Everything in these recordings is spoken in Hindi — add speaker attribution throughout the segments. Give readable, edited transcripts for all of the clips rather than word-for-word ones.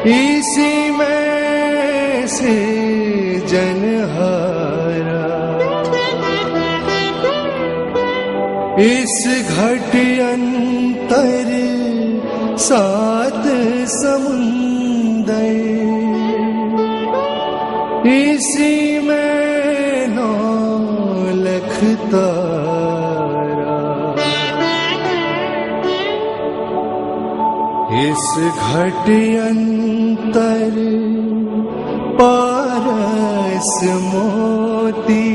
Speaker 1: इसी में से जनहारा, इस घट अंतर सात समुंदर, इसी में 9 लख तारा। इस घट अंतर पारस मोती,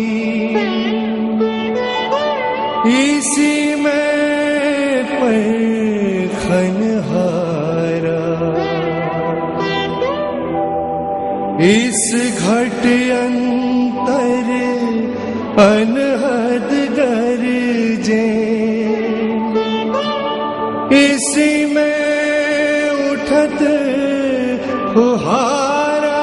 Speaker 1: इसी में परखन हारा। इस घट अंतर अनहद गरजे, इसी में उठत फुहारा।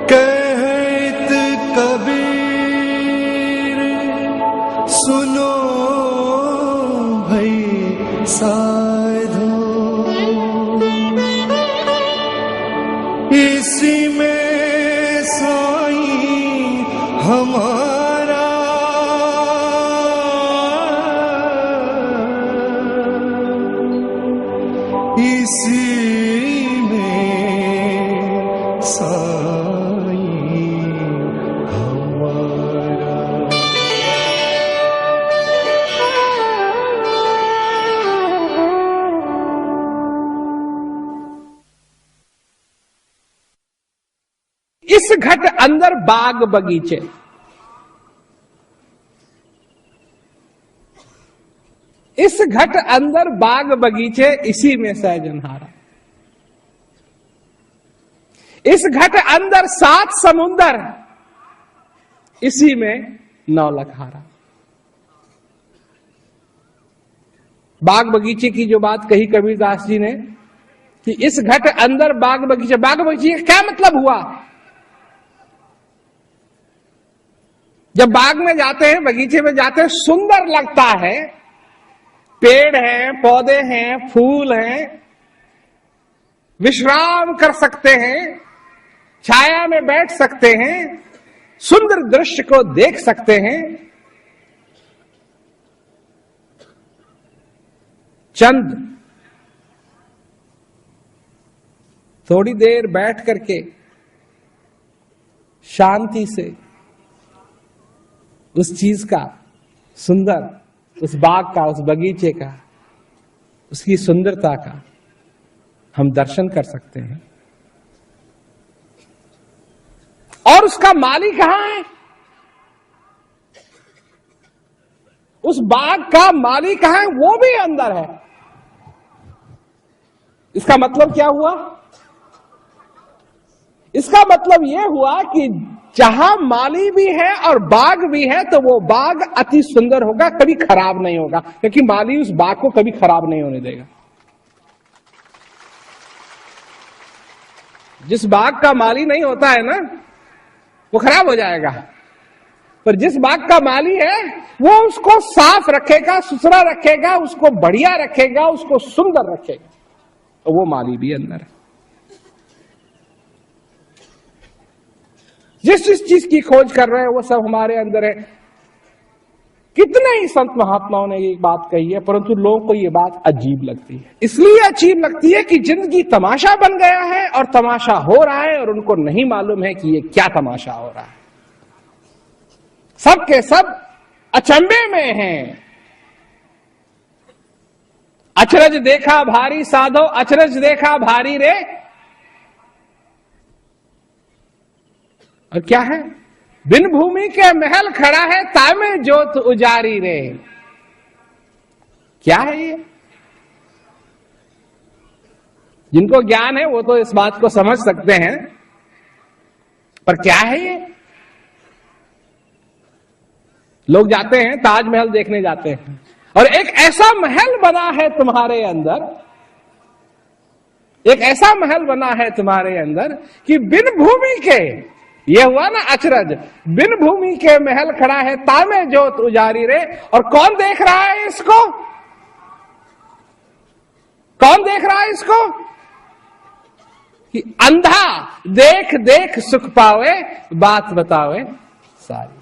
Speaker 1: कहत कबीर सुनो भई साधो, इसी में साईं हमारा। इसी में साईं हमारा।
Speaker 2: इस घट अंदर बाग बगीचे, इस घट अंदर बाग बगीचे, इसी में सहजनहारा। इस घट अंदर 7 समुंदर, इसी में 9 लख हारा। बाग बगीचे की जो बात कही कबीरदास जी ने कि इस घट अंदर बाग बगीचे, बाग बगीचे का क्या मतलब हुआ? जब बाग में जाते हैं, बगीचे में जाते हैं, सुंदर लगता है, पेड़ हैं, पौधे हैं, फूल हैं, विश्राम कर सकते हैं, छाया में बैठ सकते हैं, सुंदर दृश्य को देख सकते हैं। चंद थोड़ी देर बैठ करके शांति से उस चीज का सुंदर, उस बाग का, उस बगीचे का, उसकी सुंदरता का हम दर्शन कर सकते हैं। और उसका माली कहां है? उस बाग का माली कहां है? वो भी अंदर है। इसका मतलब क्या हुआ? इसका मतलब यह हुआ कि जहां माली भी है और बाग भी है, तो वो बाग अति सुंदर होगा, कभी खराब नहीं होगा, क्योंकि माली उस बाग को कभी खराब नहीं होने देगा। जिस बाग का माली नहीं होता है ना, वो खराब हो जाएगा। पर जिस बाग का माली है, वो उसको साफ रखेगा, सुथरा रखेगा, उसको बढ़िया रखेगा, उसको सुंदर रखेगा, तो वो माली भी अंदर है। जिस जिस चीज की खोज कर रहे हैं, वो सब हमारे अंदर है। कितने ही संत महात्माओं ने ये बात कही है, परंतु लोगों को ये बात अजीब लगती है। इसलिए अजीब लगती है कि जिंदगी तमाशा बन गया है और तमाशा हो रहा है, और उनको नहीं मालूम है कि ये क्या तमाशा हो रहा है। सब के सब अचंभे में हैं। अचरज देखा भारी साधो, अचरज देखा भारी रे। और क्या है? बिन भूमि के महल खड़ा है, तामे जोत उजारी रे। क्या है ये? जिनको ज्ञान है वो तो इस बात को समझ सकते हैं, पर क्या है ये? लोग जाते हैं, ताजमहल देखने जाते हैं, और एक ऐसा महल बना है तुम्हारे अंदर, एक ऐसा महल बना है तुम्हारे अंदर कि बिन भूमि के, ये हुआ ना अचरज, बिन भूमि के महल खड़ा है, तामे जोत उजारी रे। और कौन देख रहा है इसको? कौन देख रहा है इसको? कि अंधा देख देख सुख पावे, बात बतावे सारी।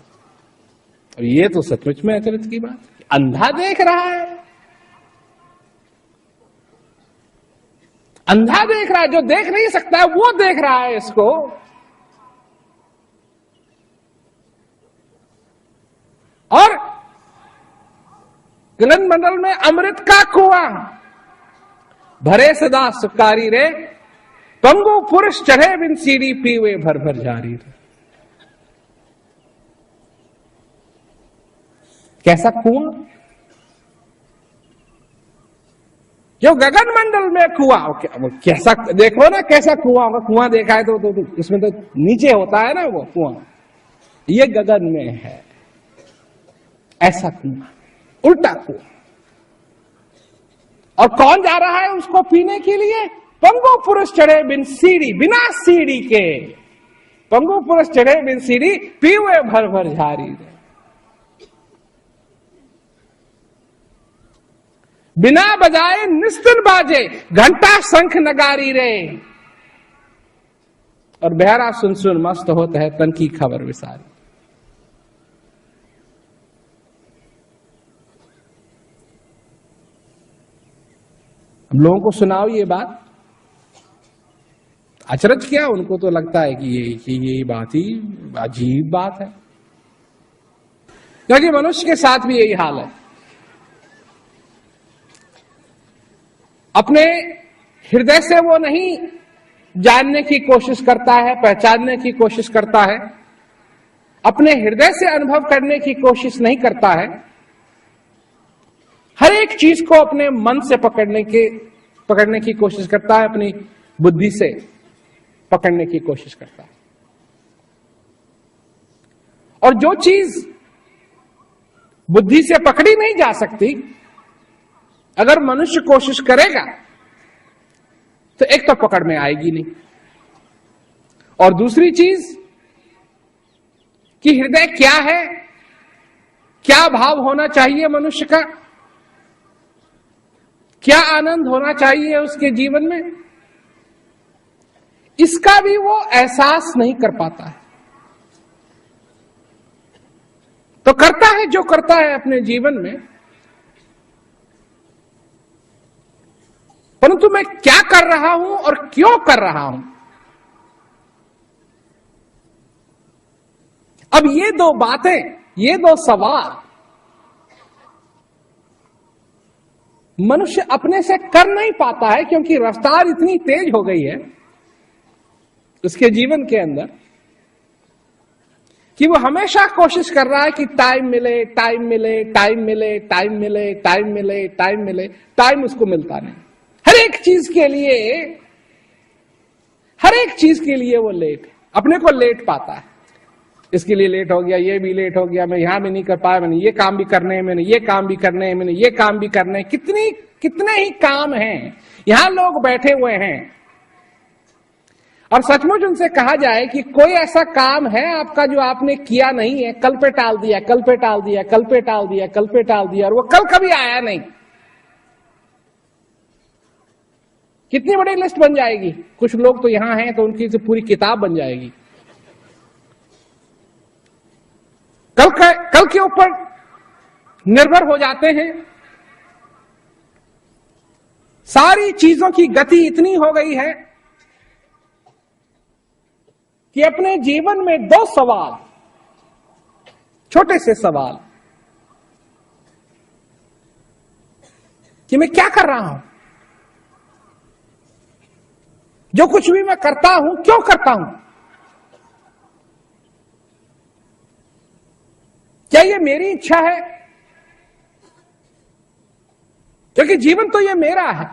Speaker 2: और ये तो सचमुच में अचरज की बात है, अंधा देख रहा है, अंधा देख रहा है, जो देख नहीं सकता है वो देख रहा है इसको। और गगन मंडल में अमृत का कुआं भरे सदा सुकारी रे, पंगु पुरुष चढ़े बिन सीढ़ी पीवे भर भर जारी रे। कैसा कुआं? जो गगन मंडल में कुआं, कैसा देखो ना, कैसा कुआं होगा। कुआं देखा है तो उसमें तो नीचे होता है ना वो कुआं, ये गगन में है ऐसा कुआं, उल्टा कुआं। और कौन जा रहा है उसको पीने के लिए? पंगु पुरुष चढ़े बिन सीढ़ी, बिना सीढ़ी के पंगु पुरुष चढ़े बिन सीढ़ी पीवे भर भर झारी रे। बिना बजाए निस्तन बाजे, घंटा शंख नगारी रे। और बहरा सुन सुन मस्त होता है, तन की खबर विसारी। हम लोगों को सुनाओ ये बात, अचरज क्या? उनको तो लगता है कि ये बात ही अजीब बात है, क्योंकि मनुष्य के साथ भी यही हाल है। अपने हृदय से वो नहीं जानने की कोशिश करता है, पहचानने की कोशिश करता है, अपने हृदय से अनुभव करने की कोशिश नहीं करता है। हर एक चीज को अपने मन से पकड़ने की कोशिश करता है, अपनी बुद्धि से पकड़ने की कोशिश करता है। और जो चीज बुद्धि से पकड़ी नहीं जा सकती, अगर मनुष्य कोशिश करेगा तो एक तो पकड़ में आएगी नहीं, और दूसरी चीज कि हृदय क्या है, क्या भाव होना चाहिए मनुष्य का, क्या आनंद होना चाहिए उसके जीवन में, इसका भी वो एहसास नहीं कर पाता है। तो करता है जो करता है अपने जीवन में, परंतु मैं क्या कर रहा हूं और क्यों कर रहा हूं, अब ये दो बातें, ये दो सवाल मनुष्य अपने से कर नहीं पाता है, क्योंकि रफ्तार इतनी तेज हो गई है उसके जीवन के अंदर कि वो हमेशा कोशिश कर रहा है कि टाइम मिले, टाइम मिले, टाइम मिले, टाइम मिले, टाइम मिले, टाइम मिले। टाइम उसको मिलता नहीं। हर एक चीज के लिए वो लेट, अपने को लेट पाता है। इसके लिए लेट हो गया, ये भी लेट हो गया, मैं यहां भी नहीं कर पाया, मैंने ये काम भी करने हैं, मैंने ये काम भी करने हैं, मैंने ये काम भी करने हैं। कितने ही काम हैं, यहां लोग बैठे हुए हैं। और सचमुच उनसे कहा जाए कि कोई ऐसा काम है आपका जो आपने किया नहीं है, कल पे टाल दिया, कल पे टाल दिया, कल पे टाल दिया, कल पे टाल दिया, और वो कल कभी आया नहीं, कितनी बड़ी लिस्ट बन जाएगी। कुछ लोग तो यहां हैं तो उनकी तो पूरी किताब बन जाएगी। कल के ऊपर निर्भर हो जाते हैं। सारी चीजों की गति इतनी हो गई है कि अपने जीवन में दो सवाल, छोटे से सवाल, कि मैं क्या कर रहा हूं, जो कुछ भी मैं करता हूं क्यों करता हूं, क्या ये मेरी इच्छा है, क्योंकि जीवन तो ये मेरा है।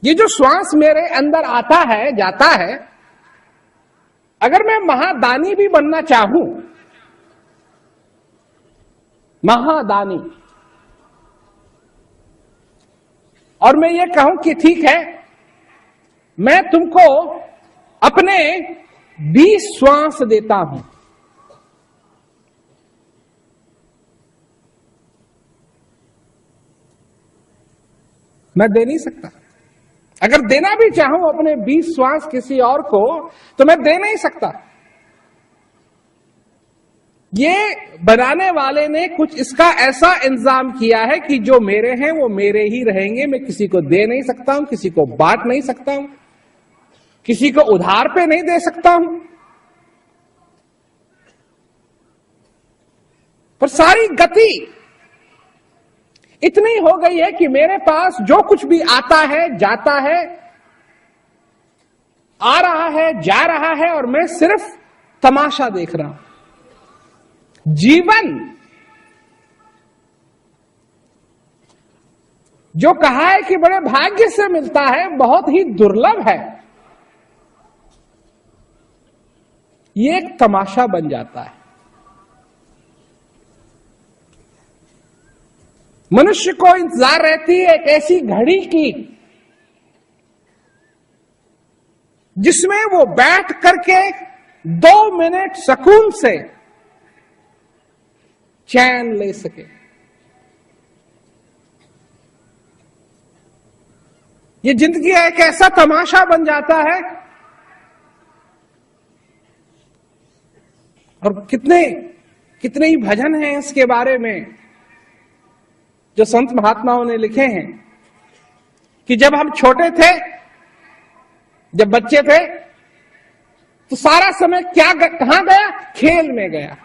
Speaker 2: ये जो श्वास मेरे अंदर आता है जाता है, अगर मैं महादानी भी बनना चाहूं, महादानी, और मैं ये कहूं कि ठीक है मैं तुमको अपने 20 श्वास देता हूं, मैं दे नहीं सकता। अगर देना भी चाहूं अपने 20 श्वास किसी और को तो मैं दे नहीं सकता। ये बनाने वाले ने कुछ इसका ऐसा इंतजाम किया है कि जो मेरे हैं वो मेरे ही रहेंगे। मैं किसी को दे नहीं सकता हूं, किसी को बांट नहीं सकता हूं, किसी को उधार पे नहीं दे सकता हूं। पर सारी गति इतनी हो गई है कि मेरे पास जो कुछ भी आता है, जाता है, आ रहा है, जा रहा है, और मैं सिर्फ तमाशा देख रहा हूं। जीवन जो कहा है कि बड़े भाग्य से मिलता है, बहुत ही दुर्लभ है, ये एक तमाशा बन जाता है। मनुष्य को इंतजार रहती है एक ऐसी घड़ी की जिसमें वो बैठ करके 2 मिनट सुकून से चैन ले सके। ये जिंदगी एक ऐसा तमाशा बन जाता है, और कितने कितने ही भजन हैं इसके बारे में जो संत महात्माओं ने लिखे हैं कि जब हम छोटे थे, जब बच्चे थे, तो सारा समय कहां गया? खेल में गया।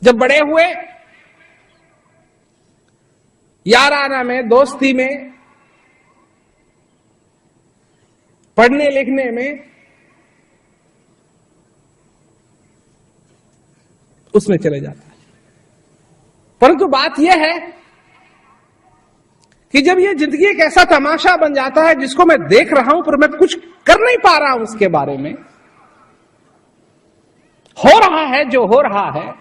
Speaker 2: जब बड़े हुए, याराना में, दोस्ती में, पढ़ने लिखने में, उसमें चले जाता है। परंतु बात यह है कि जब यह जिंदगी एक ऐसा तमाशा बन जाता है जिसको मैं देख रहा हूं पर मैं कुछ कर नहीं पा रहा हूं उसके बारे में, हो रहा है जो हो रहा है।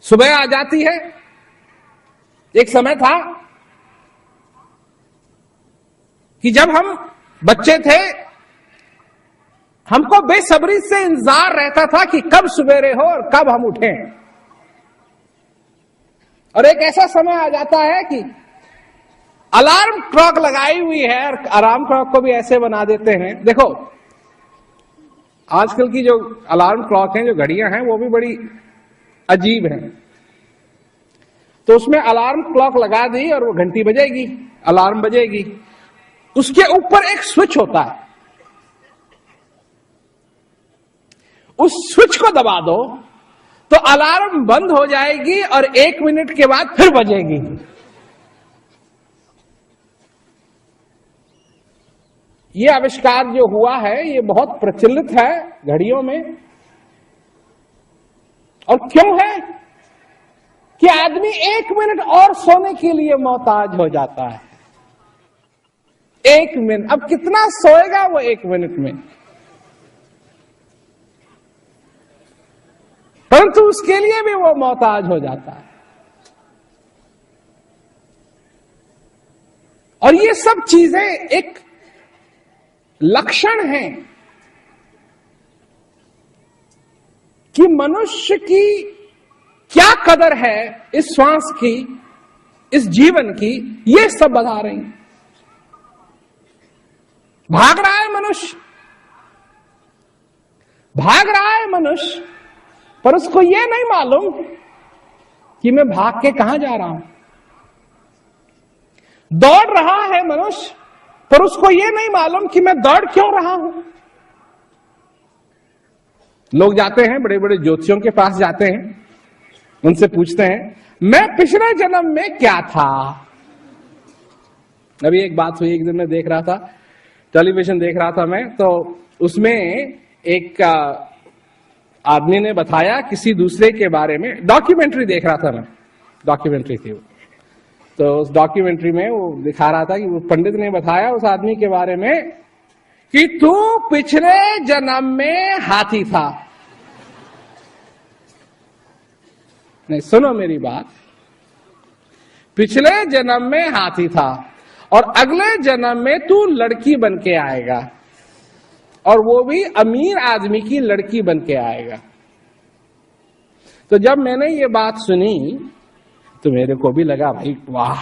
Speaker 2: सुबह आ जाती है। एक समय था कि जब हम बच्चे थे, हमको बेसब्री से इंतजार रहता था कि कब सवेरे हो और कब हम उठें। और एक ऐसा समय आ जाता है कि अलार्म क्लॉक लगाई हुई है, और अलार्म क्लॉक को भी ऐसे बना देते हैं। देखो, आजकल की जो अलार्म क्लॉक हैं, जो घड़ियां हैं, वो भी बड़ी अजीब हैं। तो उसमें अलार्म क्लॉक लगा दी और वो घंटी बजेगी, अलार्म बजेगी। उसके ऊपर एक स्विच होता है, उस स्विच को दबा दो तो अलार्म बंद हो जाएगी और 1 मिनट के बाद फिर बजेगी। ये आविष्कार जो हुआ है ये बहुत प्रचलित है घड़ियों में। और क्यों है कि आदमी 1 मिनट और सोने के लिए मोहताज हो जाता है। 1 मिनट, अब कितना सोएगा वो 1 मिनट में? परंतु उसके लिए भी वो मोहताज हो जाता है। और ये सब चीजें एक लक्षण है कि मनुष्य की क्या कदर है इस श्वास की, इस जीवन की, ये सब बता रही हैं। भाग रहा है मनुष्य, भाग रहा है मनुष्य, पर उसको यह नहीं मालूम कि मैं भाग के कहां जा रहा हूं। दौड़ रहा है मनुष्य, पर उसको यह नहीं मालूम कि मैं दौड़ क्यों रहा हूं। लोग जाते हैं, बड़े बड़े ज्योतिषियों के पास जाते हैं, उनसे पूछते हैं मैं पिछले जन्म में क्या था। अभी एक बात हुई, एक दिन मैं देख रहा था, टेलीविजन देख रहा था मैं, तो उसमें एक आदमी ने बताया किसी दूसरे के बारे में, डॉक्यूमेंट्री देख रहा था मैं, डॉक्यूमेंट्री थी वो। तो उस डॉक्यूमेंट्री में वो दिखा रहा था कि वो पंडित ने बताया उस आदमी के बारे में कि तू पिछले जन्म में हाथी था। नहीं, सुनो मेरी बात, पिछले जन्म में हाथी था और अगले जन्म में तू लड़की बन के आएगा, और वो भी अमीर आदमी की लड़की बन के आएगा। तो जब मैंने ये बात सुनी तो मेरे को भी लगा भाई वाह,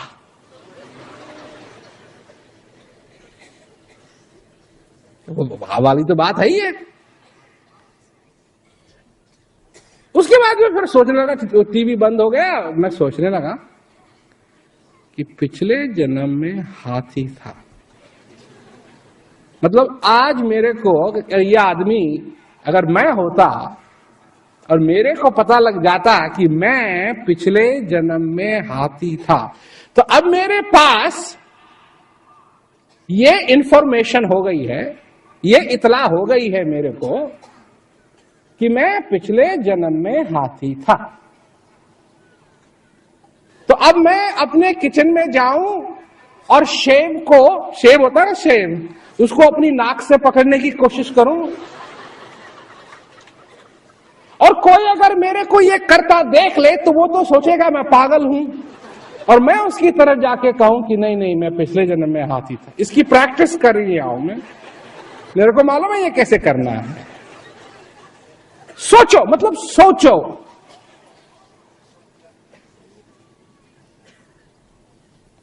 Speaker 2: वाह वाली तो बात है ही है। उसके बाद में फिर सोचने लगा, टीवी बंद हो गया, मैं सोचने लगा कि पिछले जन्म में हाथी था। मतलब आज मेरे को ये आदमी अगर मैं होता और मेरे को पता लग जाता कि मैं पिछले जन्म में हाथी था, तो अब मेरे पास ये इंफॉर्मेशन हो गई है, ये इतला हो गई है मेरे को कि मैं पिछले जन्म में हाथी था। तो अब मैं अपने किचन में जाऊं और शेव होता है ना शेव, उसको अपनी नाक से पकड़ने की कोशिश करूं, और कोई अगर मेरे को ये करता देख ले तो वो तो सोचेगा मैं पागल हूं, और मैं उसकी तरफ जाके कहूं कि नहीं नहीं मैं पिछले जन्म में हाथी था। इसकी प्रैक्टिस कर रही हूं मैं, मेरे को मालूम है ये कैसे करना है। सोचो, मतलब सोचो।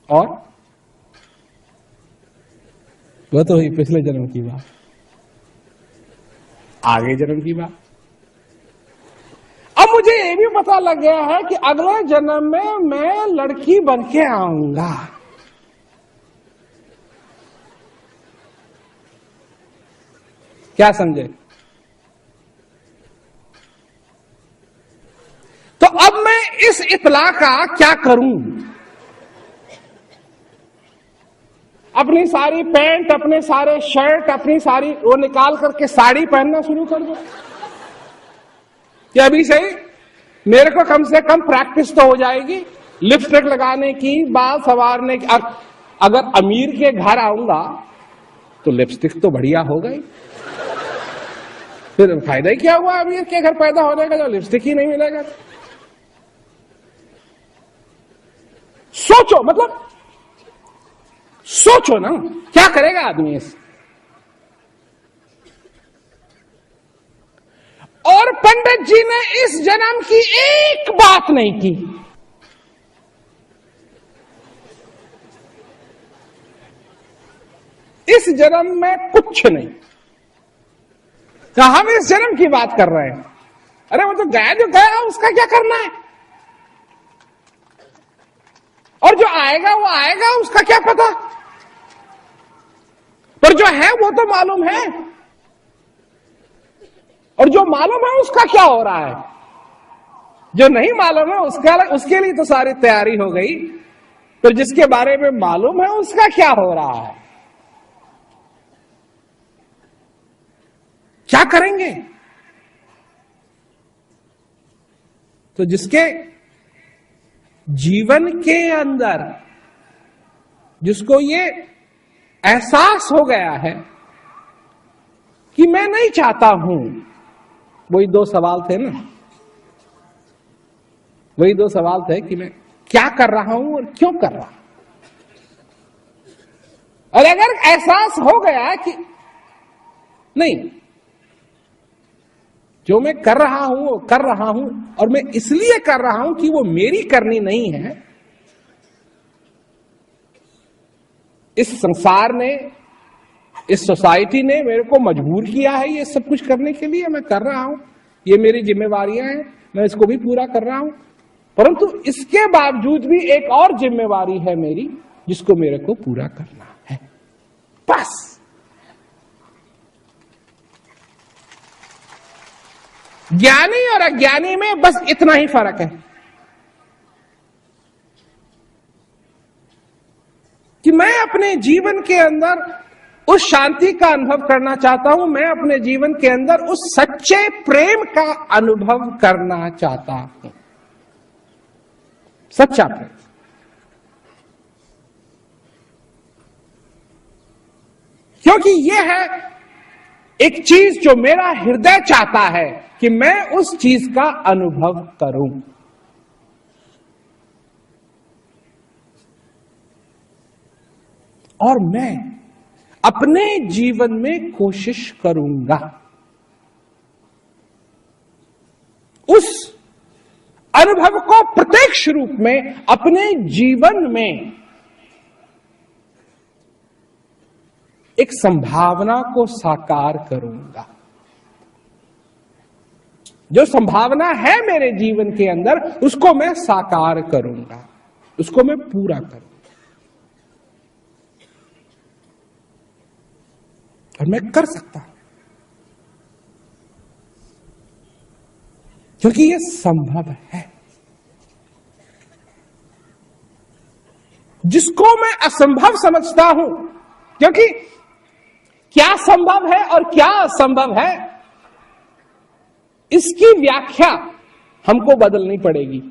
Speaker 2: और वो तो हुई पिछले जन्म की बात। आगे जन्म की बात, अब मुझे ये भी पता लग गया है कि अगले जन्म में मैं लड़की बन के आऊंगा। क्या समझे? तो अब मैं इस इतला का क्या करूं? अपनी सारी पैंट, अपने सारे शर्ट, अपनी सारी वो निकाल करके साड़ी पहनना शुरू कर दो? कि अभी से ही मेरे को कम से कम प्रैक्टिस तो हो जाएगी लिपस्टिक लगाने की, बाल संवारने की। अगर अमीर के घर आऊंगा तो लिपस्टिक तो बढ़िया हो गई, फिर फायदा ही क्या हुआ अमीर के घर पैदा होने का, जो लिपस्टिक ही नहीं मिलेगा। सोचो, मतलब सोचो ना, क्या करेगा आदमी इस। और पंडित जी ने इस जन्म की एक बात नहीं की। इस जन्म में कुछ नहीं। तो हम इस जन्म की बात कर रहे हैं। अरे वो तो गया, जो गया उसका क्या करना है, और जो आएगा वो आएगा, उसका क्या पता। पर जो है वो तो मालूम है, और जो मालूम है उसका क्या हो रहा है। जो नहीं मालूम है उसके लिए तो सारी तैयारी हो गई, तो जिसके बारे में मालूम है उसका क्या हो रहा है, क्या करेंगे। तो जिसके जीवन के अंदर, जिसको ये एहसास हो गया है कि मैं नहीं चाहता हूं, वही दो सवाल थे ना, वही दो सवाल थे कि मैं क्या कर रहा हूं और क्यों कर रहा हूं। और अगर एहसास हो गया कि नहीं, जो मैं कर रहा हूं वो कर रहा हूं, और मैं इसलिए कर रहा हूं कि वो मेरी करनी नहीं है, इस संसार ने, इस सोसाइटी ने मेरे को मजबूर किया है ये सब कुछ करने के लिए, मैं कर रहा हूं, ये मेरी जिम्मेवारियां हैं, मैं इसको भी पूरा कर रहा हूं। परंतु इसके बावजूद भी एक और जिम्मेवारी है मेरी, जिसको मेरे को पूरा करना है। बस ज्ञानी और अज्ञानी में बस इतना ही फर्क है कि मैं अपने जीवन के अंदर उस शांति का अनुभव करना चाहता हूं, मैं अपने जीवन के अंदर उस सच्चे प्रेम का अनुभव करना चाहता हूं, सच्चा प्रेम। क्योंकि यह है एक चीज जो मेरा हृदय चाहता है कि मैं उस चीज का अनुभव करूं। और मैं अपने जीवन में कोशिश करूंगा उस अनुभव को प्रत्यक्ष रूप में अपने जीवन में एक संभावना को साकार करूंगा। जो संभावना है मेरे जीवन के अंदर, उसको मैं साकार करूंगा, उसको मैं पूरा करूंगा। और मैं कर सकता हूं, क्योंकि यह संभव है। जिसको मैं असंभव समझता हूं, क्योंकि क्या संभव है और क्या असंभव है, इसकी व्याख्या हमको बदलनी पड़ेगी।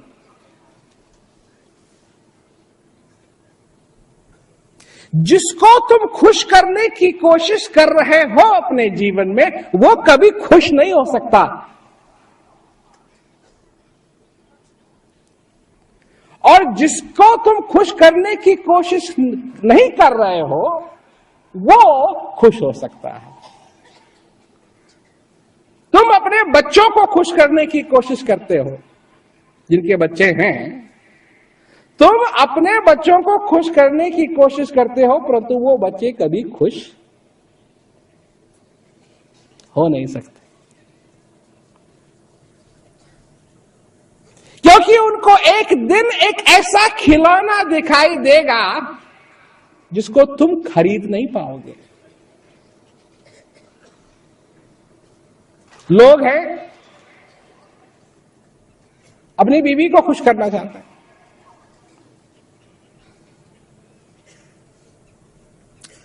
Speaker 2: जिसको तुम खुश करने की कोशिश कर रहे हो अपने जीवन में, वो कभी खुश नहीं हो सकता। और जिसको तुम खुश करने की कोशिश नहीं कर रहे हो, वो खुश हो सकता है। तुम अपने बच्चों को खुश करने की कोशिश करते हो, जिनके बच्चे हैं, तुम अपने बच्चों को खुश करने की कोशिश करते हो, परंतु वो बच्चे कभी खुश हो नहीं सकते, क्योंकि उनको एक दिन एक ऐसा खिलौना दिखाई देगा जिसको तुम खरीद नहीं पाओगे। लोग हैं अपनी बीवी को खुश करना चाहते हैं,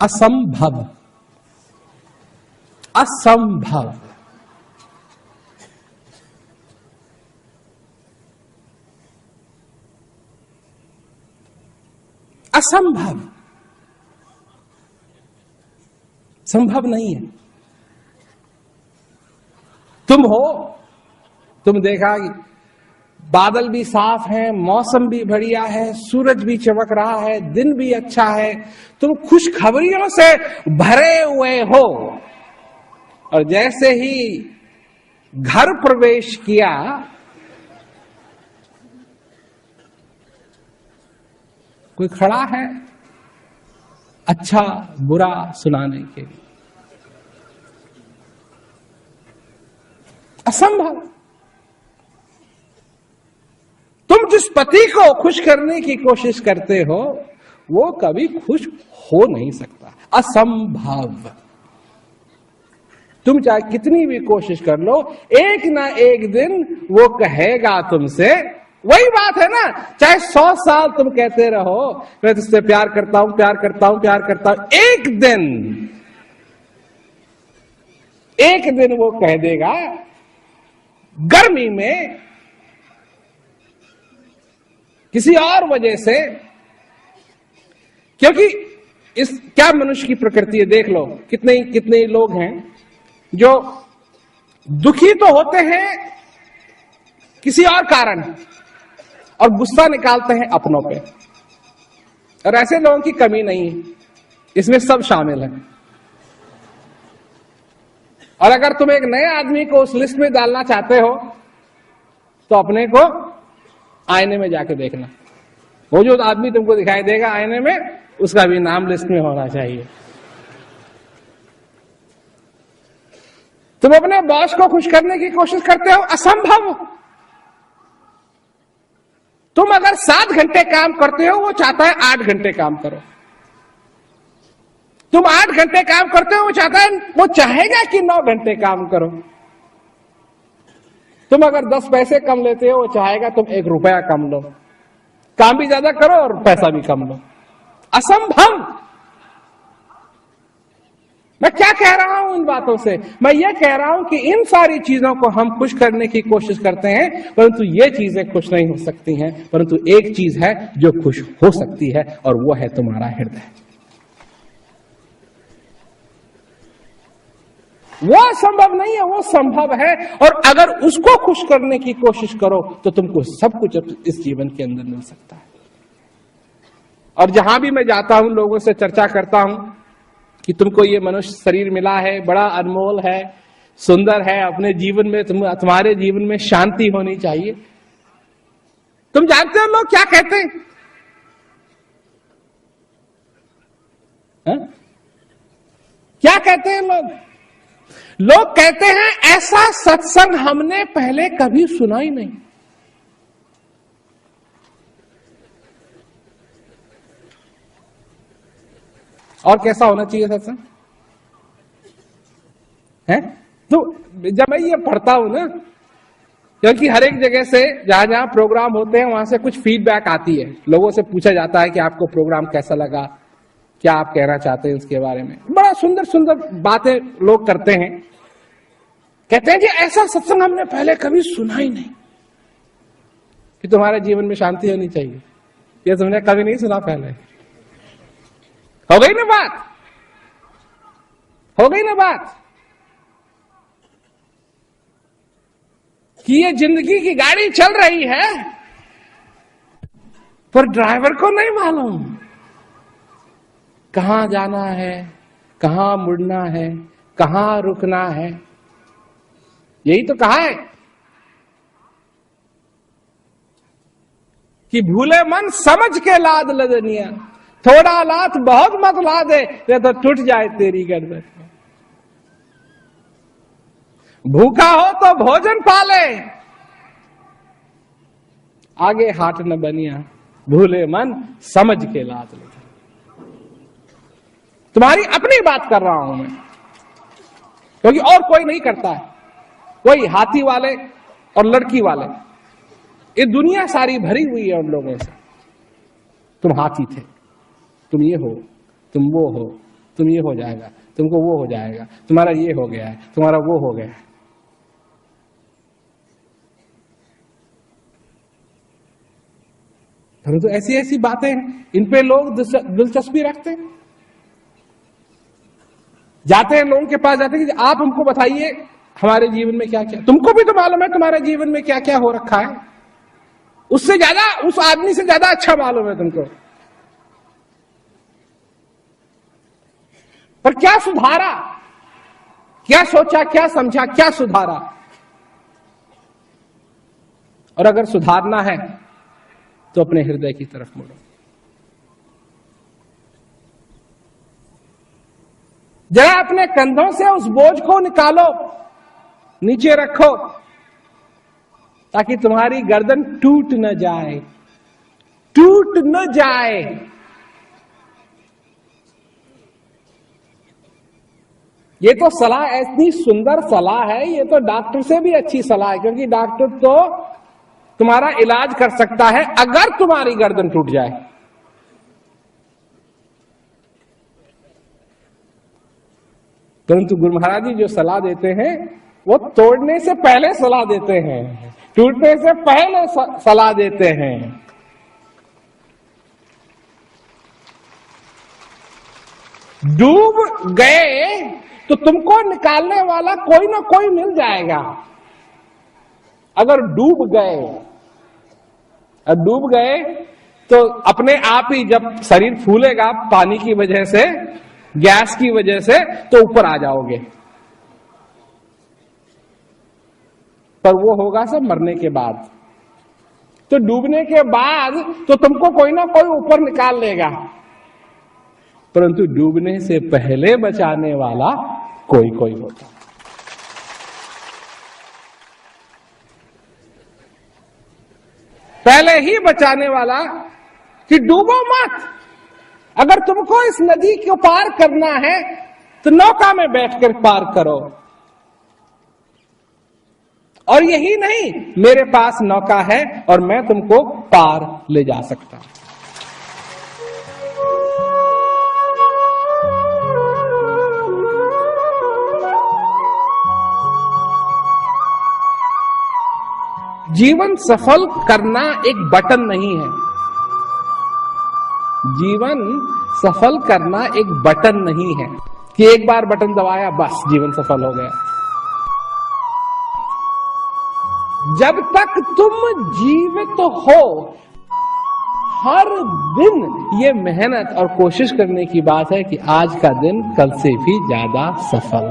Speaker 2: असंभव, असंभव। असंभव, संभव नहीं है। तुम हो, तुम देखा कि बादल भी साफ है, मौसम भी बढ़िया है, सूरज भी चमक रहा है, दिन भी अच्छा है, तुम खुशखबरियों से भरे हुए हो, और जैसे ही घर प्रवेश किया, कोई खड़ा है अच्छा बुरा सुनाने के लिए। असंभव। तुम जिस पति को खुश करने की कोशिश करते हो, वो कभी खुश हो नहीं सकता, असंभव। तुम चाहे कितनी भी कोशिश कर लो, एक ना एक दिन वो कहेगा तुमसे, वही बात है ना, चाहे 100 साल तुम कहते रहो मैं तुझसे प्यार करता हूं, प्यार करता हूं, प्यार करता हूं, एक दिन वो कह देगा, गर्मी में किसी और वजह से, क्योंकि इस क्या मनुष्य की प्रकृति है, देख लो कितने लोग हैं जो दुखी तो होते हैं किसी और कारण, और गुस्सा निकालते हैं अपनों पे, और ऐसे लोगों की कमी नहीं है, इसमें सब शामिल है। और अगर तुम एक नए आदमी को उस लिस्ट में डालना चाहते हो, तो अपने को आईने में जाके देखना, वो जो आदमी तुमको दिखाई देगा आईने में, उसका भी नाम लिस्ट में होना चाहिए। तुम अपने बॉस को खुश करने की कोशिश करते हो, असंभव। तुम अगर 7 घंटे काम करते हो, वो चाहता है 8 घंटे काम करो। तुम 8 घंटे काम करते हो, वो चाहेगा कि 9 घंटे काम करो। तुम अगर 10 पैसे कम लेते हो, वो चाहेगा तुम 1 रुपया कम लो, काम भी ज्यादा करो और पैसा भी कम लो। असंभव। मैं क्या कह रहा हूं इन बातों से? मैं ये कह रहा हूं कि इन सारी चीजों को हम खुश करने की कोशिश करते हैं, परंतु ये चीजें खुश नहीं हो सकती हैं। परंतु एक चीज है जो खुश हो सकती है, और वो है तुम्हारा हृदय। वो असंभव नहीं है, वो संभव है। और अगर उसको खुश करने की कोशिश करो, तो तुमको सब कुछ इस जीवन के अंदर मिल सकता है। और जहां भी मैं जाता हूं, लोगों से चर्चा करता हूं कि तुमको ये मनुष्य शरीर मिला है, बड़ा अनमोल है, सुंदर है, अपने जीवन में तुम्हारे जीवन में शांति होनी चाहिए। तुम जानते हो लोग क्या कहते हैं? क्या कहते हैं लोग? लोग कहते हैं ऐसा सत्संग हमने पहले कभी सुना ही नहीं। और कैसा होना चाहिए सत्संग? है तो जब मैं ये पढ़ता हूं ना, क्योंकि हर एक जगह से जहां जहां प्रोग्राम होते हैं वहां से कुछ फीडबैक आती है, लोगों से पूछा जाता है कि आपको प्रोग्राम कैसा लगा, क्या आप कहना चाहते हैं इसके बारे में। बड़ा सुंदर सुंदर बातें लोग करते हैं, कहते हैं कि ऐसा सत्संग हमने पहले कभी सुना ही नहीं। कि तुम्हारे जीवन में शांति होनी चाहिए, ये तुमने कभी नहीं सुना पहले। हो गई ना बात? हो गई ना बात कि ये जिंदगी की गाड़ी चल रही है पर ड्राइवर को नहीं मालूम कहां जाना है, कहां मुड़ना है, कहां रुकना है। यही तो कहा है कि भूले मन समझ के लाद लदनिया, थोड़ा लात बहुत मत ला दे तो टूट जाए तेरी गर्दन। भूखा हो तो भोजन पाले, आगे हाथ न बनिया, भूले मन समझ के लाद लदनिया। तुम्हारी अपनी बात कर रहा हूं मैं, क्योंकि और कोई नहीं करता है। वही हाथी वाले और लड़की वाले, ये दुनिया सारी भरी हुई है उन लोगों से। तुम हाथी थे, तुम ये हो, तुम वो हो, तुम ये हो जाएगा, तुमको वो हो जाएगा, तुम्हारा ये हो गया है, तुम्हारा वो हो गया है। तो ऐसी ऐसी बातें हैं, इन पे लोग दिलचस्पी रखते हैं। जाते हैं लोगों के पास, जाते हैं कि आप हमको बताइए हमारे जीवन में क्या क्या, तुमको भी तो मालूम है तुम्हारे जीवन में क्या क्या हो रखा है, उससे ज्यादा, उस आदमी से ज्यादा अच्छा मालूम है तुमको। पर क्या सुधारा, क्या सोचा, क्या समझा, क्या सुधारा? और अगर सुधारना है तो अपने हृदय की तरफ मुड़ो। जरा अपने कंधों से उस बोझ को निकालो, नीचे रखो, ताकि तुम्हारी गर्दन टूट न जाए, टूट न जाए। ये तो सलाह, ऐसी सुंदर सलाह है, ये तो डॉक्टर से भी अच्छी सलाह है, क्योंकि डॉक्टर तो तुम्हारा इलाज कर सकता है अगर तुम्हारी गर्दन टूट जाए। परंतु गुरु महाराज जी जो सलाह देते हैं वो तोड़ने से पहले सलाह देते हैं, टूटने से पहले सलाह देते हैं। डूब गए तो तुमको निकालने वाला कोई ना कोई मिल जाएगा। अगर डूब गए तो अपने आप ही जब शरीर फूलेगा पानी की वजह से, गैस की वजह से, तो ऊपर आ जाओगे। पर वो होगा सब मरने के बाद। तो डूबने के बाद तो तुमको कोई ना कोई ऊपर निकाल लेगा, परंतु डूबने से पहले बचाने वाला कोई कोई होता। पहले ही बचाने वाला कि डूबो मत। अगर तुमको इस नदी को पार करना है तो नौका में बैठकर पार करो। और यही नहीं, मेरे पास नौका है और मैं तुमको पार ले जा सकता हूं। जीवन सफल करना एक बटन नहीं है। जीवन सफल करना एक बटन नहीं है कि एक बार बटन दबाया बस जीवन सफल हो गया। जब तक तुम जीवित हो, हर दिन ये मेहनत और कोशिश करने की बात है कि आज का दिन कल से भी ज्यादा सफल